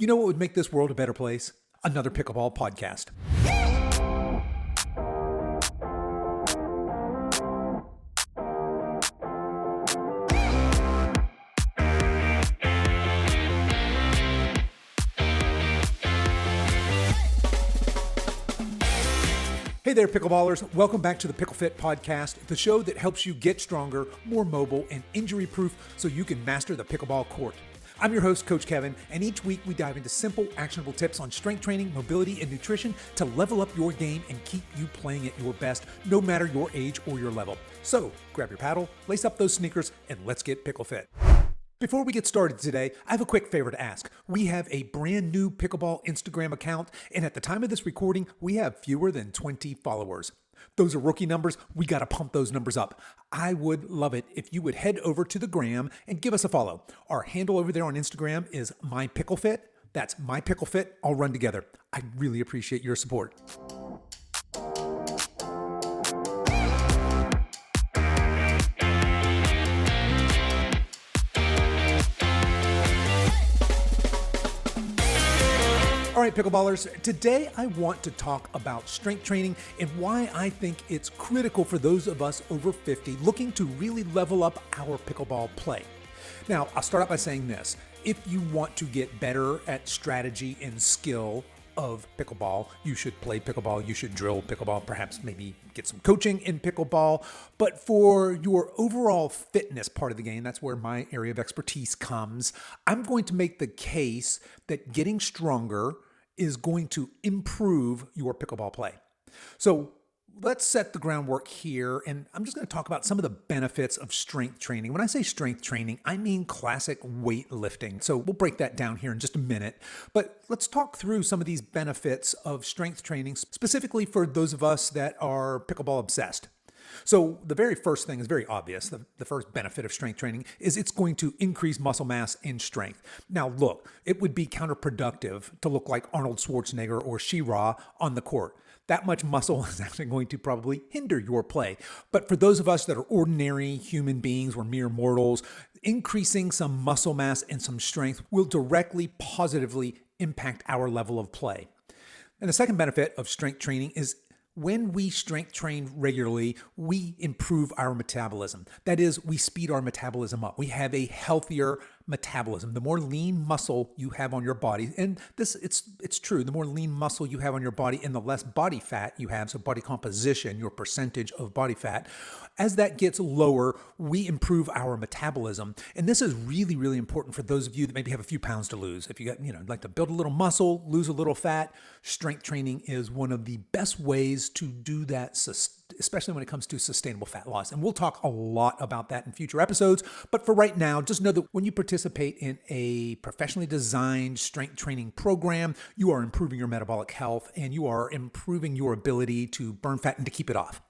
You know what would make this world a better place? Another pickleball podcast. Hey there, pickleballers. Welcome back to the PickleFit Podcast, the show that helps you get stronger, more mobile, and injury-proof so you can master the pickleball court. I'm your host, Coach Kevin, and each week we dive into simple, actionable tips on strength training, mobility, and nutrition to level up your game and keep you playing at your best, no matter your age or your level. So, grab your paddle, lace up those sneakers, and let's get PickleFit. Before we get started today, I have a quick favor to ask. We have a brand new pickleball Instagram account, and at the time of this recording, we have fewer than 20 followers. Those are rookie numbers. We got to pump those numbers up. I would love it if you would head over to the gram and give us a follow. Our handle over there on Instagram is mypicklefit. That's mypicklefit, all run together. I really appreciate your support. All right, pickleballers, today I want to talk about strength training and why I think it's critical for those of us over 50 looking to really level up our pickleball play. Now, I'll start out by saying this. If you want to get better at strategy and skill of pickleball, you should play pickleball, you should drill pickleball, perhaps maybe get some coaching in pickleball. But for your overall fitness part of the game, that's where my area of expertise comes. I'm going to make the case that getting stronger is going to improve your pickleball play. So let's set the groundwork here, and I'm just going to talk about some of the benefits of strength training. When I say strength training, I mean classic weightlifting. So we'll break that down here in just a minute, but let's talk through some of these benefits of strength training, specifically for those of us that are pickleball obsessed. So the very first thing is very obvious. The first benefit of strength training is it's going to increase muscle mass and strength. Now look, it would be counterproductive to look like Arnold Schwarzenegger or She-Ra on the court. That much muscle is actually going to probably hinder your play. But for those of us that are ordinary human beings, we're mere mortals, increasing some muscle mass and some strength will directly, positively impact our level of play. And the second benefit of strength training is when we strength train regularly, we improve our metabolism. That is, we speed our metabolism up. We have a healthier metabolism. The more lean muscle you have on your body, and this it's true, the more lean muscle you have on your body and the less body fat you have, so body composition, your percentage of body fat, as that gets lower, we improve our metabolism. And this is really, really important for those of you that maybe have a few pounds to lose. If you got, like to build a little muscle, lose a little fat, strength training is one of the best ways to do that, especially when it comes to sustainable fat loss. And we'll talk a lot about that in future episodes. But for right now, just know that when you participate in a professionally designed strength training program, you are improving your metabolic health and you are improving your ability to burn fat and to keep it off.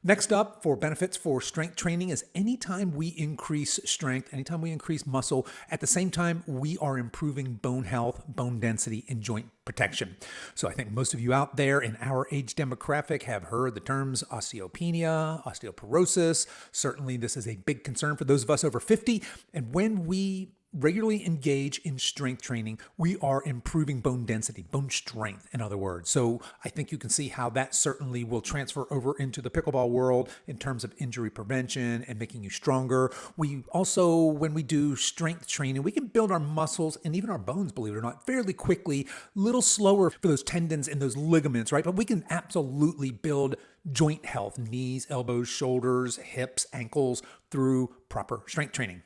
Next up for benefits for strength training is anytime we increase strength, anytime we increase muscle, at the same time, we are improving bone health, bone density, and joint protection. So I think most of you out there in our age demographic have heard the terms osteopenia, osteoporosis. Certainly this is a big concern for those of us over 50. And when we regularly engage in strength training, we are improving bone density, bone strength, in other words. So I think you can see how that certainly will transfer over into the pickleball world in terms of injury prevention and making you stronger. We also, when we do strength training, we can build our muscles and even our bones, believe it or not, fairly quickly, a little slower for those tendons and those ligaments, right? But we can absolutely build joint health, knees, elbows, shoulders, hips, ankles through proper strength training.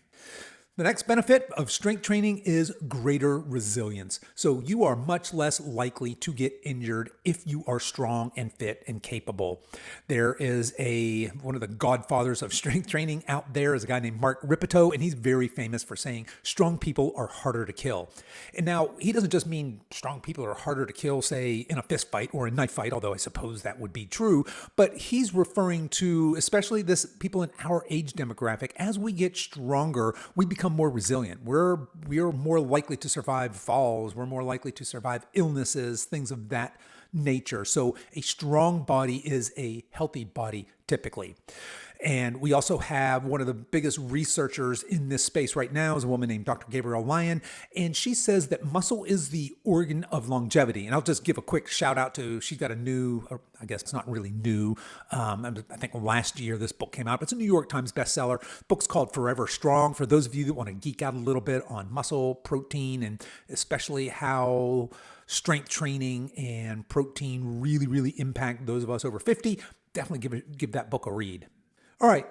The next benefit of strength training is greater resilience. So you are much less likely to get injured if you are strong and fit and capable. There is one of the godfathers of strength training out there is a guy named Mark Rippetoe, and he's very famous for saying strong people are harder to kill. And now he doesn't just mean strong people are harder to kill, say, in a fist fight or a knife fight, although I suppose that would be true, but he's referring to especially people in our age demographic. As we get stronger, we become more resilient. We are more likely to survive falls. We're more likely to survive illnesses, things of that nature. So a strong body is a healthy body typically. And we also have one of the biggest researchers in this space right now is a woman named Dr. Gabrielle Lyon. And she says that muscle is the organ of longevity. And I'll just give a quick shout out to, she's got a new, or I guess it's not really new. I think last year this book came out. It's a New York Times bestseller. The book's called Forever Strong. For those of you that want to geek out a little bit on muscle, protein, and especially how strength training and protein really impact those of us over 50, definitely give that book a read. All right,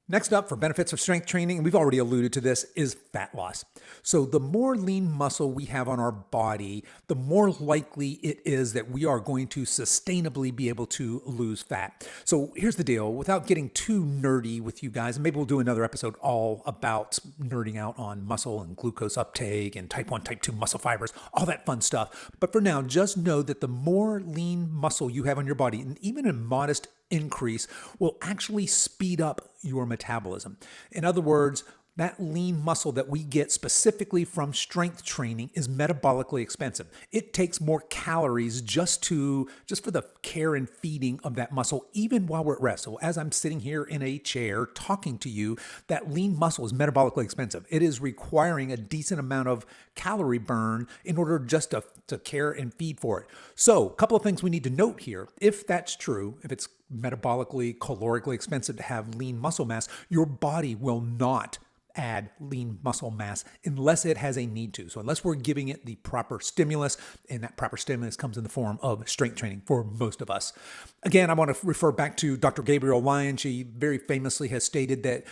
next up for benefits of strength training, and we've already alluded to this, is fat loss. So the more lean muscle we have on our body, the more likely it is that we are going to sustainably be able to lose fat. So here's the deal, without getting too nerdy with you guys, and maybe we'll do another episode all about nerding out on muscle and glucose uptake and type 1, type 2 muscle fibers, all that fun stuff. But for now, just know that the more lean muscle you have on your body, and even a modest increase, will actually speed up your metabolism. In other words, that lean muscle that we get specifically from strength training is metabolically expensive. It takes more calories just for the care and feeding of that muscle, even while we're at rest. So as I'm sitting here in a chair talking to you, that lean muscle is metabolically expensive. It is requiring a decent amount of calorie burn in order just to care and feed for it. So a couple of things we need to note here. If that's true, if it's metabolically, calorically expensive to have lean muscle mass, your body will not add lean muscle mass unless it has a need to. So unless we're giving it the proper stimulus, and that proper stimulus comes in the form of strength training for most of us. Again, I want to refer back to Dr. Gabrielle Lyon. She very famously has stated that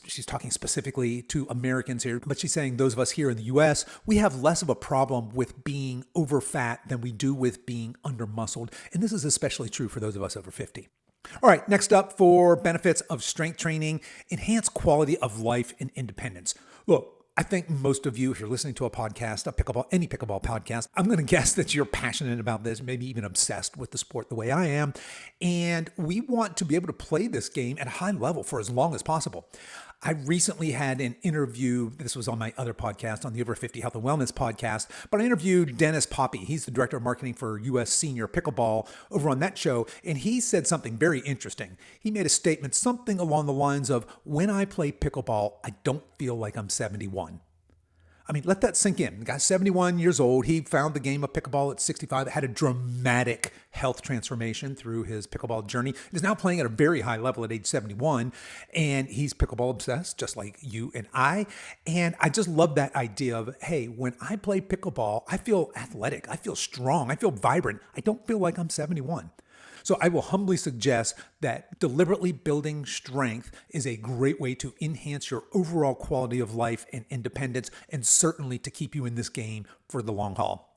she's talking specifically to Americans here, but she's saying those of us here in the US, we have less of a problem with being over fat than we do with being under muscled. And this is especially true for those of us over 50. All right, next up for benefits of strength training, enhanced quality of life and independence. Look, I think most of you, if you're listening to a podcast, any pickleball podcast, I'm going to guess that you're passionate about this, maybe even obsessed with the sport the way I am. And we want to be able to play this game at a high level for as long as possible. I recently had an interview, this was on my other podcast, on the Over 50 Health and Wellness podcast, but I interviewed Dennis Poppy. He's the director of marketing for U.S. Senior Pickleball over on that show, and he said something very interesting. He made a statement, something along the lines of, when I play pickleball, I don't feel like I'm 71. I mean, let that sink in. The guy's 71 years old. He found the game of pickleball at 65. It had a dramatic health transformation through his pickleball journey. He's now playing at a very high level at age 71, and he's pickleball obsessed, just like you and I. And I just love that idea of, hey, when I play pickleball, I feel athletic. I feel strong. I feel vibrant. I don't feel like I'm 71. So I will humbly suggest that deliberately building strength is a great way to enhance your overall quality of life and independence, and certainly to keep you in this game for the long haul.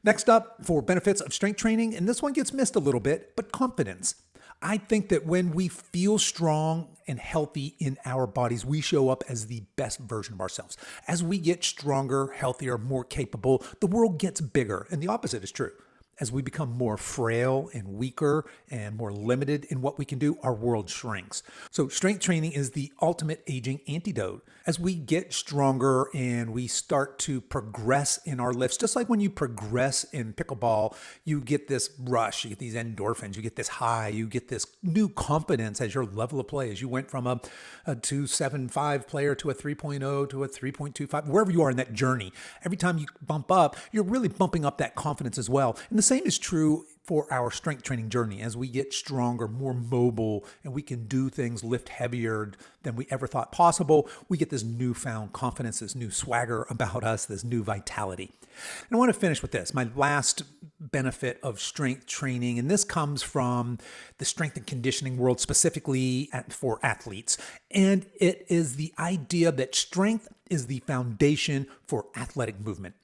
Next up, for benefits of strength training, and this one gets missed a little bit, but confidence. I think that when we feel strong and healthy in our bodies, we show up as the best version of ourselves. As we get stronger, healthier, more capable, the world gets bigger, and the opposite is true. As we become more frail and weaker and more limited in what we can do, our world shrinks. So strength training is the ultimate aging antidote. As we get stronger and we start to progress in our lifts, just like when you progress in pickleball, you get this rush, you get these endorphins, you get this high, you get this new confidence as your level of play, as you went from a 2.75 player to a 3.0 to a 3.25, wherever you are in that journey. Every time you bump up, you're really bumping up that confidence as well. And the same is true for our strength training journey. As we get stronger, more mobile, and we can do things, lift heavier than we ever thought possible, we get this newfound confidence, this new swagger about us, this new vitality. And I want to finish with this, my last benefit of strength training, and this comes from the strength and conditioning world, specifically for athletes. And it is the idea that strength is the foundation for athletic movement.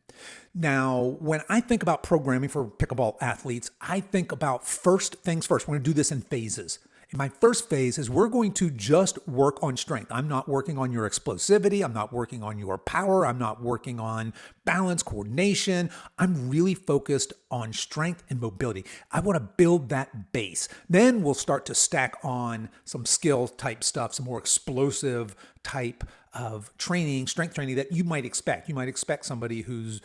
Now, when I think about programming for pickleball athletes, I think about first things first. We're going to do this in phases. And my first phase is we're going to just work on strength. I'm not working on your explosivity. I'm not working on your power. I'm not working on balance, coordination. I'm really focused on strength and mobility. I want to build that base. Then we'll start to stack on some skill type stuff, some more explosive type of training, strength training that you might expect. You might expect somebody who's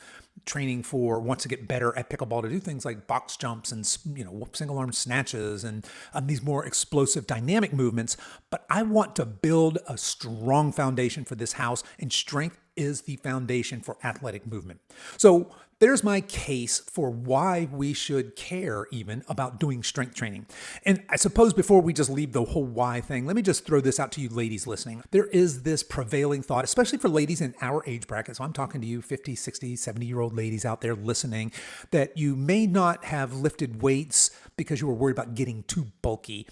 training for wants to get better at pickleball to do things like box jumps and single arm snatches and these more explosive dynamic movements. But I want to build a strong foundation for this house, and strength is the foundation for athletic movement. So there's my case for why we should care even about doing strength training. And I suppose before we just leave the whole why thing, let me just throw this out to you ladies listening. There is this prevailing thought, especially for ladies in our age bracket. So I'm talking to you 50, 60, 70-year-old ladies out there listening, that you may not have lifted weights because you were worried about getting too bulky.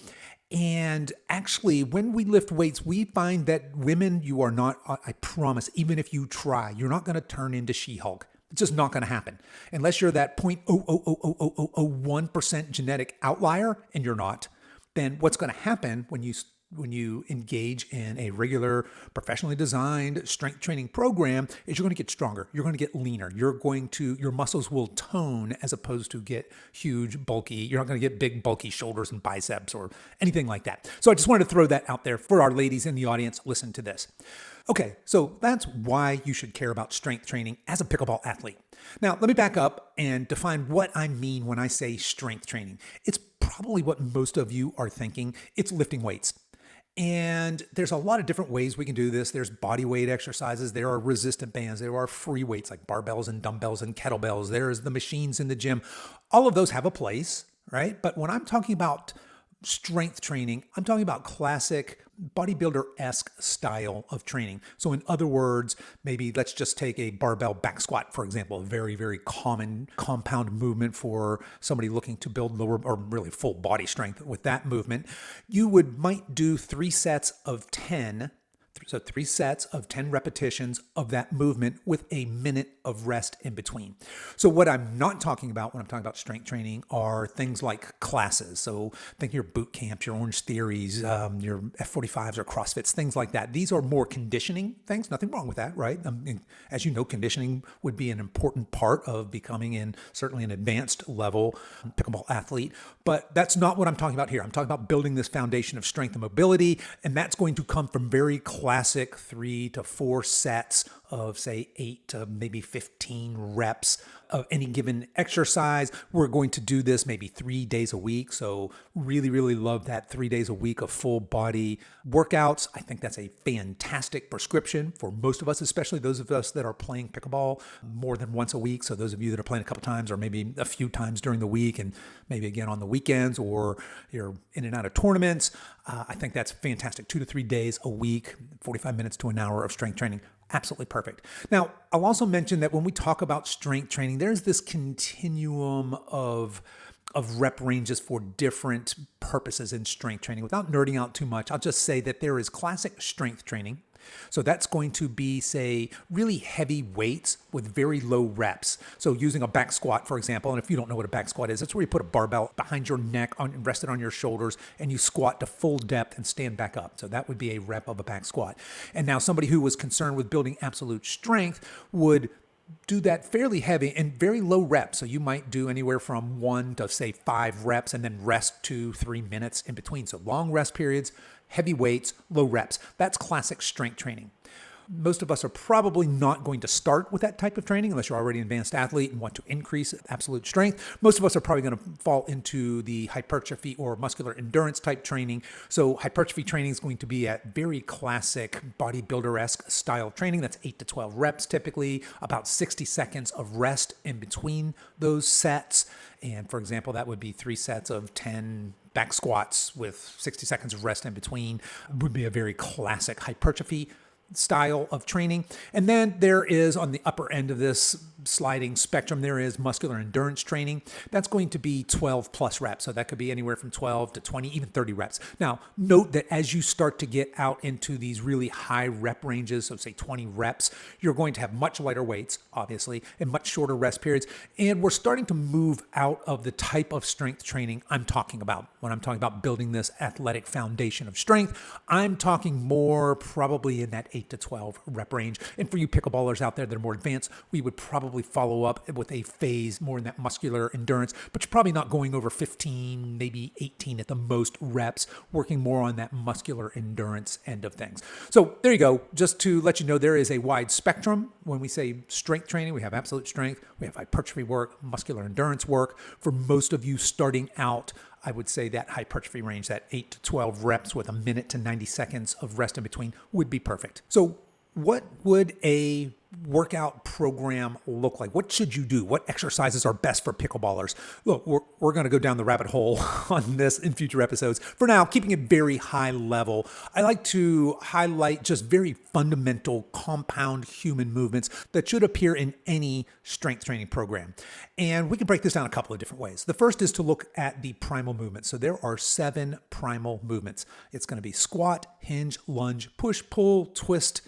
And actually, when we lift weights, we find that women, you are not, I promise, even if you try, you're not going to turn into She-Hulk. It's just not going to happen unless you're that 0.00001% genetic outlier, and you're not. Then what's going to happen when you engage in a regular, professionally designed strength training program is you're going to get stronger. You're going to get leaner. Your muscles will tone as opposed to get huge, bulky. You're not going to get big, bulky shoulders and biceps or anything like that. So I just wanted to throw that out there for our ladies in the audience. Listen to this. Okay, so that's why you should care about strength training as a pickleball athlete. Now, let me back up and define what I mean when I say strength training. It's probably what most of you are thinking. It's lifting weights. And there's a lot of different ways we can do this. There's body weight exercises. There are resistant bands. There are free weights like barbells and dumbbells and kettlebells. There's the machines in the gym. All of those have a place, right? But when I'm talking about strength training, I'm talking about classic bodybuilder-esque style of training. So in other words, maybe let's just take a barbell back squat, for example, a very, very common compound movement for somebody looking to build lower or really full body strength with that movement. You might do 3 sets of 10. So 3 sets of 10 repetitions of that movement with a minute of rest in between. So what I'm not talking about when I'm talking about strength training are things like classes. So think your boot camps, your Orange Theories, your F45s or CrossFits, things like that. These are more conditioning things. Nothing wrong with that, right? As you know, conditioning would be an important part of becoming certainly an advanced level pickleball athlete. But that's not what I'm talking about here. I'm talking about building this foundation of strength and mobility, and that's going to come from very classic 3 to 4 sets of, say, 8 to maybe 15 reps of any given exercise. We're going to do this maybe 3 days a week. So really, really love that 3 days a week of full body workouts. I think that's a fantastic prescription for most of us, especially those of us that are playing pickleball more than once a week. So those of you that are playing a couple times or maybe a few times during the week and maybe again on the weekends, or you're in and out of tournaments, I think that's fantastic. 2 to 3 days a week, 45 minutes to an hour of strength training. Absolutely perfect. Now, I'll also mention that when we talk about strength training, there's this continuum of rep ranges for different purposes in strength training. Without nerding out too much, I'll just say that there is classic strength training. So that's going to be, say, really heavy weights with very low reps. So using a back squat, for example, and if you don't know what a back squat is, it's where you put a barbell behind your neck, rested on your shoulders, and you squat to full depth and stand back up. So that would be a rep of a back squat. And now somebody who was concerned with building absolute strength would do that fairly heavy and very low reps. So you might do anywhere from 1 to, say, 5 reps and then rest 2-3 minutes in between. So long rest periods, heavy weights, low reps. That's classic strength training. Most of us are probably not going to start with that type of training unless you're already an advanced athlete and want to increase absolute strength. Most of us are probably going to fall into the hypertrophy or muscular endurance type training. So hypertrophy training is going to be at very classic bodybuilder-esque style training. That's 8 to 12 reps typically, about 60 seconds of rest in between those sets. And for example, that would be 3 sets of 10 back squats with 60 seconds of rest in between. It would be a very classic hypertrophy style of training. And then there is, on the upper end of this sliding spectrum, there is muscular endurance training. That's going to be 12 plus reps. So that could be anywhere from 12 to 20, even 30 reps. Now, note that as you start to get out into these really high rep ranges, so say 20 reps, you're going to have much lighter weights, obviously, and much shorter rest periods. And we're starting to move out of the type of strength training I'm talking about. When I'm talking about building this athletic foundation of strength, I'm talking more probably in that 8 to 12 rep range. And for you pickleballers out there that are more advanced, we would probably follow up with a phase more in that muscular endurance, but you're probably not going over 15, maybe 18 at the most reps, working more on that muscular endurance end of things. So there you go. Just to let you know, there is a wide spectrum. When we say strength training, we have absolute strength, we have hypertrophy work, muscular endurance work. For most of you starting out, I would say that hypertrophy range, that 8 to 12 reps with a minute to 90 seconds of rest in between would be perfect. So what would a workout program look like? What should you do? What exercises are best for pickleballers? Look, we're going to go down the rabbit hole on this in future episodes. For now, keeping it very high level, I like to highlight just very fundamental compound human movements that should appear in any strength training program. And we can break this down a couple of different ways. The first is to look at the primal movements. So there are 7 primal movements. It's going to be squat, hinge, lunge, push, pull, twist,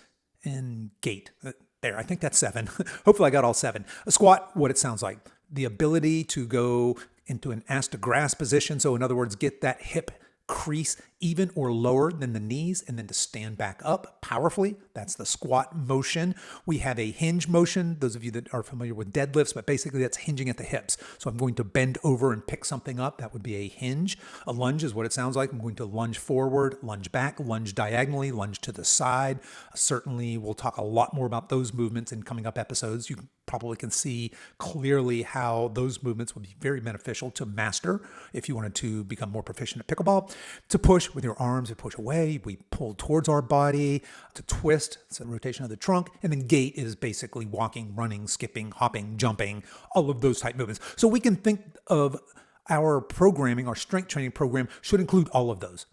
and gate. There, I think that's 7. Hopefully I got all 7. A squat, what it sounds like. The ability to go into an ass to grass position. So in other words, get that hip crease even or lower than the knees, and then to stand back up powerfully. That's the squat motion. We have a hinge motion, those of you that are familiar with deadlifts, but basically that's hinging at the hips. So I'm going to bend over and pick something up. That would be a hinge. A lunge is what it sounds like. I'm going to lunge forward, lunge back, lunge diagonally, lunge to the side. Certainly we'll talk a lot more about those movements in coming up episodes. You probably can see clearly how those movements would be very beneficial to master if you wanted to become more proficient at pickleball. To push with your arms, we push away, we pull towards our body. To twist, it's a rotation of the trunk. And then gait is basically walking, running, skipping, hopping, jumping, all of those type movements. So we can think of our programming, our strength training program should include all of those.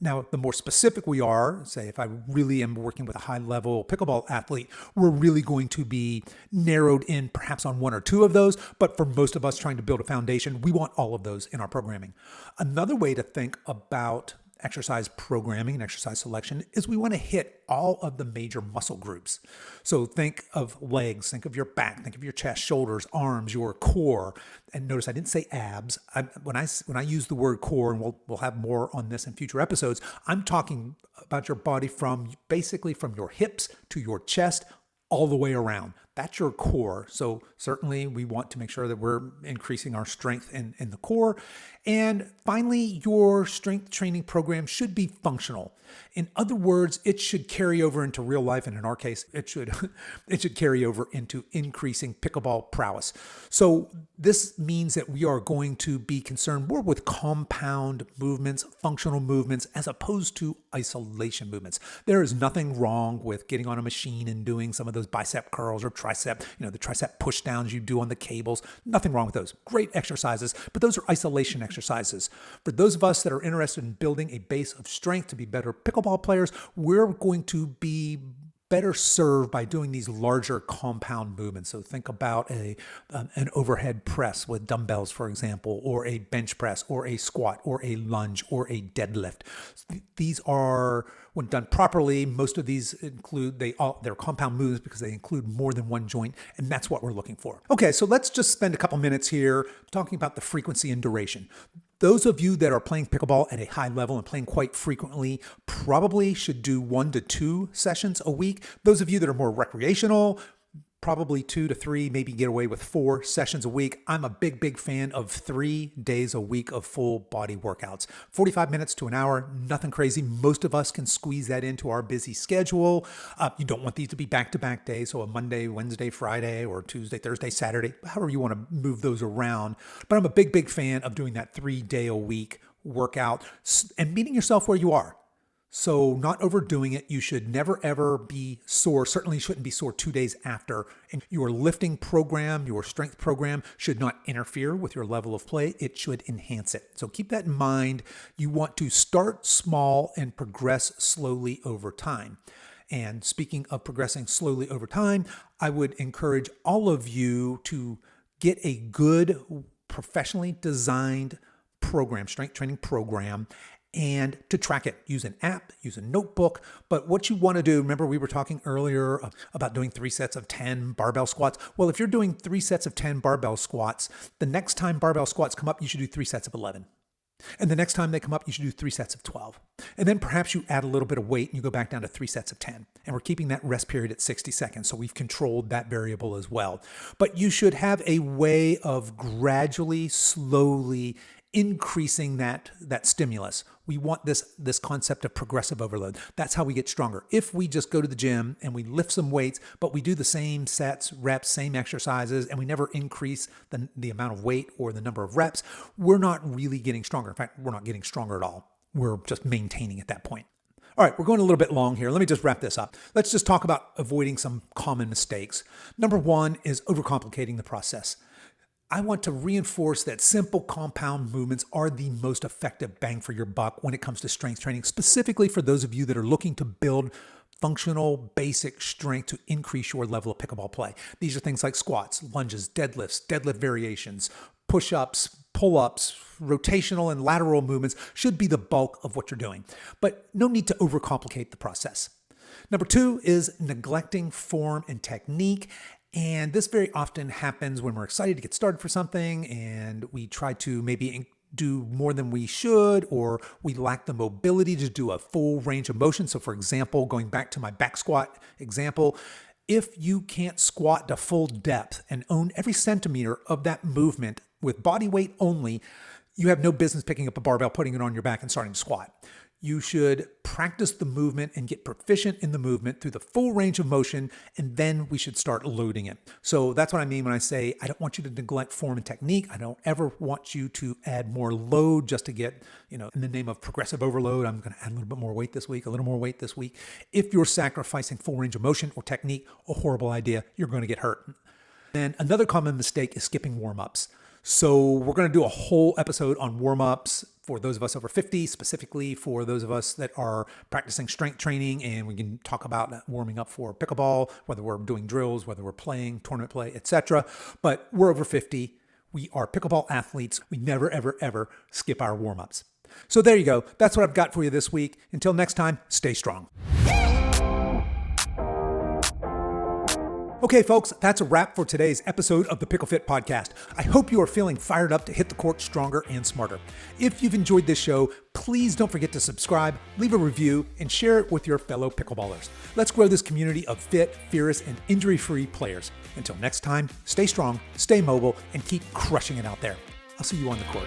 Now, the more specific we are, say if I really am working with a high-level pickleball athlete, we're really going to be narrowed in perhaps on 1 or 2 of those. But for most of us trying to build a foundation, we want all of those in our programming. Another way to think about exercise programming and exercise selection is we want to hit all of the major muscle groups. So think of legs, think of your back, think of your chest, shoulders, arms, your core. And notice I didn't say abs. When I use the word core, and we'll have more on this in future episodes, I'm talking about your body from basically from your hips to your chest all the way around. That's your core. So certainly we want to make sure that we're increasing our strength in the core. And finally, your strength training program should be functional. In other words, it should carry over into real life. And in our case, it should carry over into increasing pickleball prowess. So this means that we are going to be concerned more with compound movements, functional movements, as opposed to isolation movements. There is nothing wrong with getting on a machine and doing some of those bicep curls or tricep, the tricep push downs you do on the cables. Nothing wrong with those. Great exercises, but those are isolation exercises. For those of us that are interested in building a base of strength to be better pickleball players, we're going to be better served by doing these larger compound movements. So think about an overhead press with dumbbells, for example, or a bench press, or a squat, or a lunge, or a deadlift. These are, when done properly, most of these they're compound moves because they include more than one joint, and that's what we're looking for. Okay, so let's just spend a couple minutes here talking about the frequency and duration. Those of you that are playing pickleball at a high level and playing quite frequently probably should do 1 to 2 sessions a week. Those of you that are more recreational, probably 2 to 3, maybe get away with 4 sessions a week. I'm a big fan of 3 days a week of full body workouts. 45 minutes to an hour, nothing crazy. Most of us can squeeze that into our busy schedule. You don't want these to be back-to-back days, so a Monday, Wednesday, Friday, or Tuesday, Thursday, Saturday, however you want to move those around. But I'm a big fan of doing that 3-day-a-week workout and meeting yourself where you are. So not overdoing it. You should never, ever be sore. Certainly shouldn't be sore 2 days after. And your lifting program, your strength program should not interfere with your level of play. It should enhance it. So keep that in mind. You want to start small and progress slowly over time. And speaking of progressing slowly over time, I would encourage all of you to get a good, professionally designed program, strength training program, and to track it. Use an app, use a notebook. But what you want to do, remember we were talking earlier about doing 3 sets of 10 barbell squats. Well, if you're doing 3 sets of 10 barbell squats, the next time barbell squats come up, you should do 3 sets of 11. And the next time they come up, you should do 3 sets of 12. And then perhaps you add a little bit of weight and you go back down to 3 sets of 10. And we're keeping that rest period at 60 seconds. So we've controlled that variable as well. But you should have a way of gradually, slowly increasing that stimulus. We want this concept of progressive overload. That's how we get stronger. If we just go to the gym and we lift some weights, but we do the same sets, reps, same exercises, and we never increase the amount of weight or the number of reps, we're not really getting stronger. In fact, we're not getting stronger at all. We're just maintaining at that point. All right, we're going a little bit long here. Let me just wrap this up. Let's just talk about avoiding some common mistakes. Number one is overcomplicating the process. I want to reinforce that simple compound movements are the most effective bang for your buck when it comes to strength training, specifically for those of you that are looking to build functional basic strength to increase your level of pickleball play. These are things like squats, lunges, deadlifts, deadlift variations, push-ups, pull-ups, rotational and lateral movements should be the bulk of what you're doing. But no need to overcomplicate the process. Number two is neglecting form and technique. And this very often happens when we're excited to get started for something and we try to maybe do more than we should, or we lack the mobility to do a full range of motion. So for example, going back to my back squat example, if you can't squat to full depth and own every centimeter of that movement with body weight only, you have no business picking up a barbell, putting it on your back and starting to squat. You should practice the movement and get proficient in the movement through the full range of motion, and then we should start loading it. So that's what I mean when I say I don't want you to neglect form and technique. I don't ever want you to add more load just to get, in the name of progressive overload, I'm going to add a little bit more weight this week, a little more weight this week. If you're sacrificing full range of motion or technique, a horrible idea, you're going to get hurt. And another common mistake is skipping warm-ups. So we're going to do a whole episode on warm-ups for those of us over 50, specifically for those of us that are practicing strength training, and we can talk about warming up for pickleball, whether we're doing drills, whether we're playing, tournament play, etc. But we're over 50. We are pickleball athletes. We never, ever, ever skip our warm-ups. So there you go. That's what I've got for you this week. Until next time, stay strong. Okay, folks, that's a wrap for today's episode of the PickleFit Podcast. I hope you are feeling fired up to hit the court stronger and smarter. If you've enjoyed this show, please don't forget to subscribe, leave a review, and share it with your fellow pickleballers. Let's grow this community of fit, fierce, and injury-free players. Until next time, stay strong, stay mobile, and keep crushing it out there. I'll see you on the court.